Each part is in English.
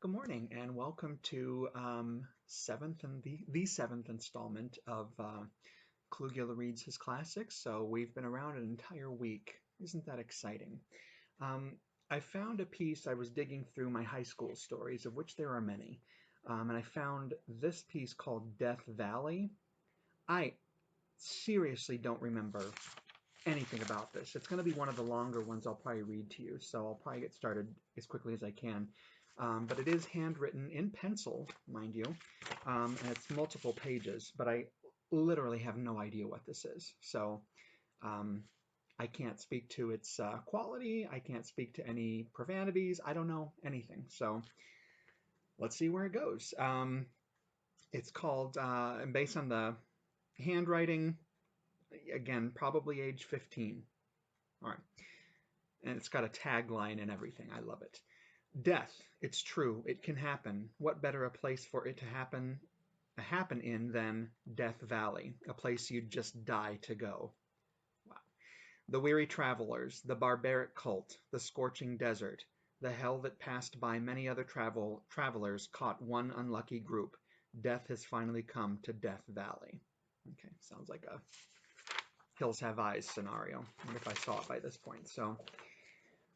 Good morning and welcome to seventh and the seventh installment of Klugula reads his classics. So we've been around an entire week. Isn't that exciting? Um, I found a piece. I was digging through my high school stories, of which there are many, and I found this piece called Death Valley. I seriously don't remember anything about this. It's going to be one of the longer ones I'll probably read to you, so I'll probably get started as quickly as I can. But it is handwritten in pencil, mind you, and it's multiple pages, but I literally have no idea what this is. So um, I can't speak to its quality. I can't speak to any profanities. I don't know anything. So let's see where it goes. It's called, based on the handwriting, again, probably age 15. All right. And it's got a tagline and everything. I love it. Death, it's true, it can happen. What better a place for it to happen in than Death Valley, a place you'd just die to go. Wow. The weary travelers, the barbaric cult, the scorching desert, the hell that passed by many other travelers caught one unlucky group. Death has finally come to Death Valley. Okay, sounds like a Hills Have Eyes scenario. I wonder if I saw it by this point. So,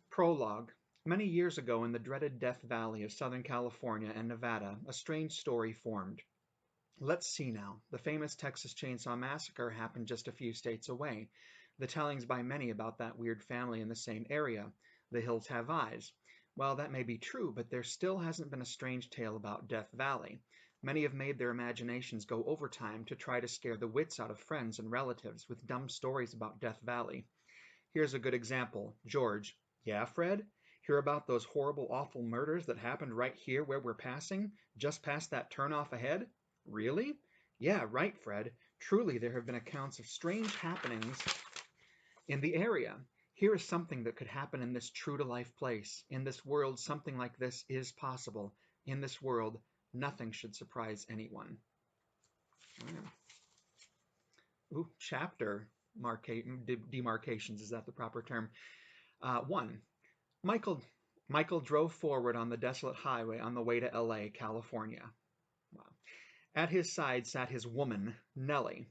prologue. Many years ago in the dreaded Death Valley of Southern California and Nevada, a strange story formed. Let's see now. The famous Texas Chainsaw Massacre happened just a few states away. The tellings by many about that weird family in the same area. The hills have eyes. Well, that may be true, but there still hasn't been a strange tale about Death Valley. Many have made their imaginations go overtime to try to scare the wits out of friends and relatives with dumb stories about Death Valley. Here's a good example. George. Yeah, Fred? Hear about those horrible, awful murders that happened right here where we're passing? Just past that turnoff ahead? Really? Yeah, right, Fred. Truly, there have been accounts of strange happenings in the area. Here is something that could happen in this true-to-life place. In this world, something like this is possible. In this world, nothing should surprise anyone. Ooh, chapter demarcations, is that the proper term? 1. Michael Michael drove forward on the desolate highway on the way to LA, California. Wow. At his side sat his woman, Nellie.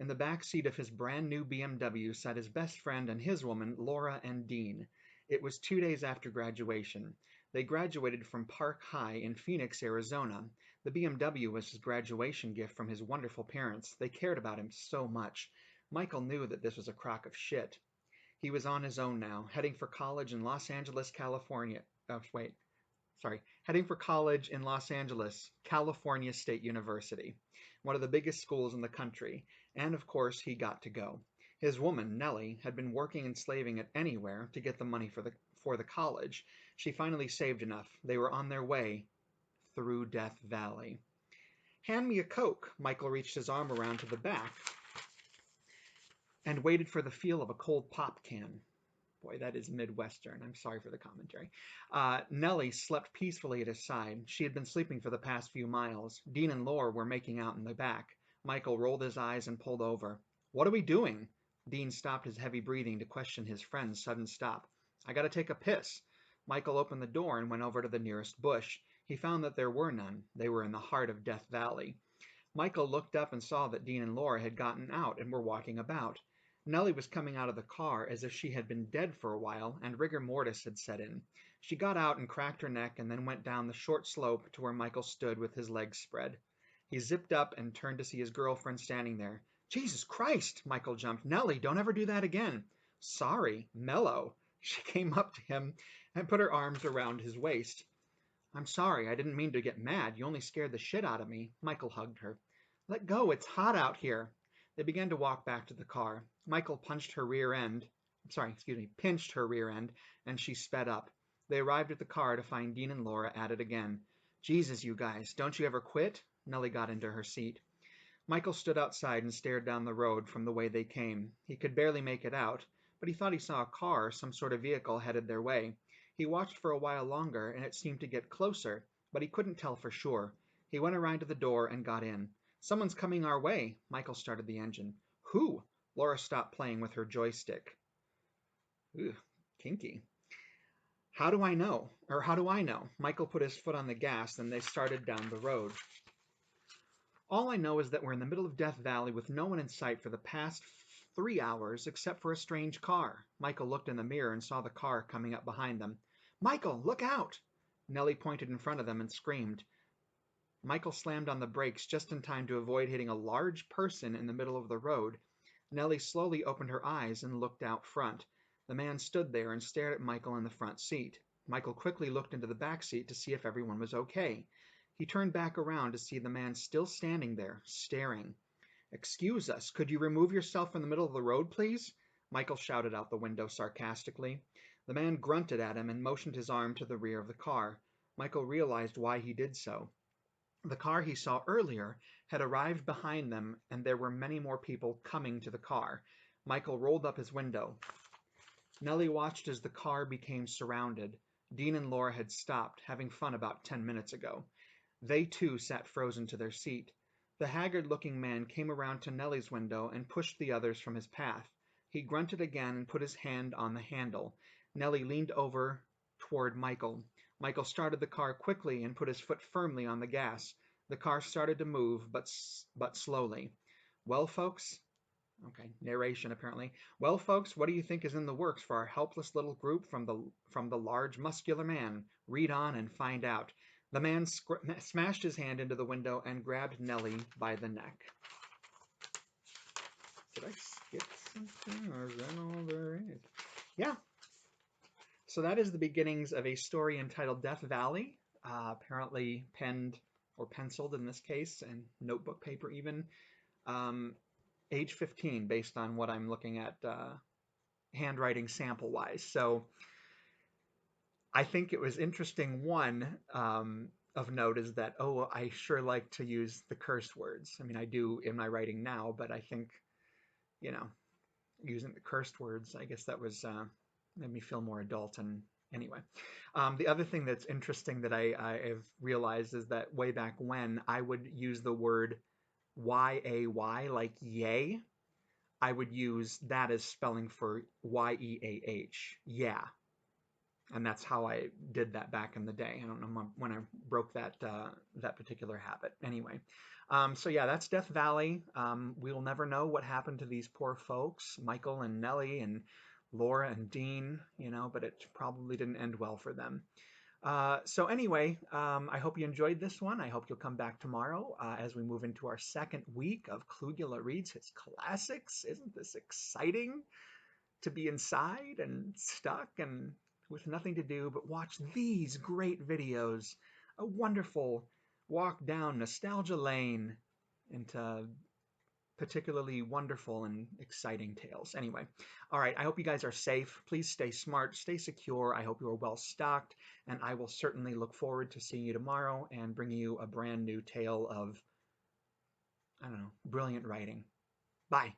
In the back seat of his brand new BMW sat his best friend and his woman, Laura and Dean. It was 2 days after graduation. They graduated from Park High in Phoenix, Arizona. The BMW was his graduation gift from his wonderful parents. They cared about him so much. Michael knew that this was a crock of shit. He was on his own now, heading for college in Los Angeles, California. Oh, wait, sorry. Heading for college in Los Angeles, California State University, one of the biggest schools in the country. And of course, he got to go. His woman, Nellie, had been working and slaving at anywhere to get the money for the college. She finally saved enough. They were on their way through Death Valley. Hand me a Coke. Michael reached his arm around to the back and waited for the feel of a cold pop can. Boy, that is Midwestern. I'm sorry for the commentary. Nellie slept peacefully at his side. She had been sleeping for the past few miles. Dean and Laura were making out in the back. Michael rolled his eyes and pulled over. What are we doing? Dean stopped his heavy breathing to question his friend's sudden stop. I gotta take a piss. Michael opened the door and went over to the nearest bush. He found that there were none. They were in the heart of Death Valley. Michael looked up and saw that Dean and Laura had gotten out and were walking about. Nellie was coming out of the car as if she had been dead for a while, and rigor mortis had set in. She got out and cracked her neck and then went down the short slope to where Michael stood with his legs spread. He zipped up and turned to see his girlfriend standing there. Jesus Christ! Michael jumped. Nellie, don't ever do that again. Sorry, mellow. She came up to him and put her arms around his waist. I'm sorry, I didn't mean to get mad. You only scared the shit out of me. Michael hugged her. Let go, it's hot out here. They began to walk back to the car. Michael pinched her rear end, and she sped up. They arrived at the car to find Dean and Laura at it again. Jesus, you guys, don't you ever quit? Nellie got into her seat. Michael stood outside and stared down the road from the way they came. He could barely make it out, but he thought he saw a car, some sort of vehicle, headed their way. He watched for a while longer, and it seemed to get closer, but he couldn't tell for sure. He went around to the door and got in. Someone's coming our way. Michael started the engine. Who? Laura stopped playing with her joystick. Ooh, kinky. How do I know? Or how do I know? Michael put his foot on the gas, and they started down the road. All I know is that we're in the middle of Death Valley with no one in sight for the past 3 hours except for a strange car. Michael looked in the mirror and saw the car coming up behind them. Michael, look out! Nellie pointed in front of them and screamed. Michael slammed on the brakes just in time to avoid hitting a large person in the middle of the road. Nellie slowly opened her eyes and looked out front. The man stood there and stared at Michael in the front seat. Michael quickly looked into the back seat to see if everyone was okay. He turned back around to see the man still standing there, staring. "Excuse us, could you remove yourself from the middle of the road, please?" Michael shouted out the window sarcastically. The man grunted at him and motioned his arm to the rear of the car. Michael realized why he did so. The car he saw earlier had arrived behind them, and there were many more people coming to the car. Michael rolled up his window. Nellie watched as the car became surrounded. Dean and Laura had stopped, having fun about 10 minutes ago. They too sat frozen to their seat. The haggard-looking man came around to Nellie's window and pushed the others from his path. He grunted again and put his hand on the handle. Nellie leaned over toward Michael. Michael started the car quickly and put his foot firmly on the gas. The car started to move, but slowly. "Well, folks," okay, narration apparently. "Well, folks, what do you think is in the works for our helpless little group from the large muscular man? Read on and find out." The man smashed his hand into the window and grabbed Nellie by the neck. Did I skip something, or is that all there is? Yeah. So that is the beginnings of a story entitled Death Valley, apparently penned or penciled in this case, and notebook paper even. Age 15, based on what I'm looking at handwriting sample-wise. So I think it was interesting. One of note is that, oh, I sure like to use the curse words. I mean, I do in my writing now, but I think, using the cursed words, I guess that was made me feel more adult. And anyway, the other thing that's interesting that I have realized is that way back when I would use the word Y-A-Y, like yay, I would use that as spelling for Y-E-A-H, yeah. And that's how I did that back in the day. I don't know when I broke that particular habit. Anyway, so yeah, that's Death Valley. We will never know what happened to these poor folks, Michael and Nellie and Laura and Dean, but it probably didn't end well for them. So anyway, I hope you enjoyed this one. I hope you'll come back tomorrow as we move into our second week of Klugula Reads His Classics. Isn't this exciting to be inside and stuck and with nothing to do but watch these great videos? A wonderful walk down nostalgia lane into particularly wonderful and exciting tales. Anyway, all right, I hope you guys are safe. Please stay smart, stay secure. I hope you are well stocked, and I will certainly look forward to seeing you tomorrow and bringing you a brand new tale of, I don't know, brilliant writing. Bye.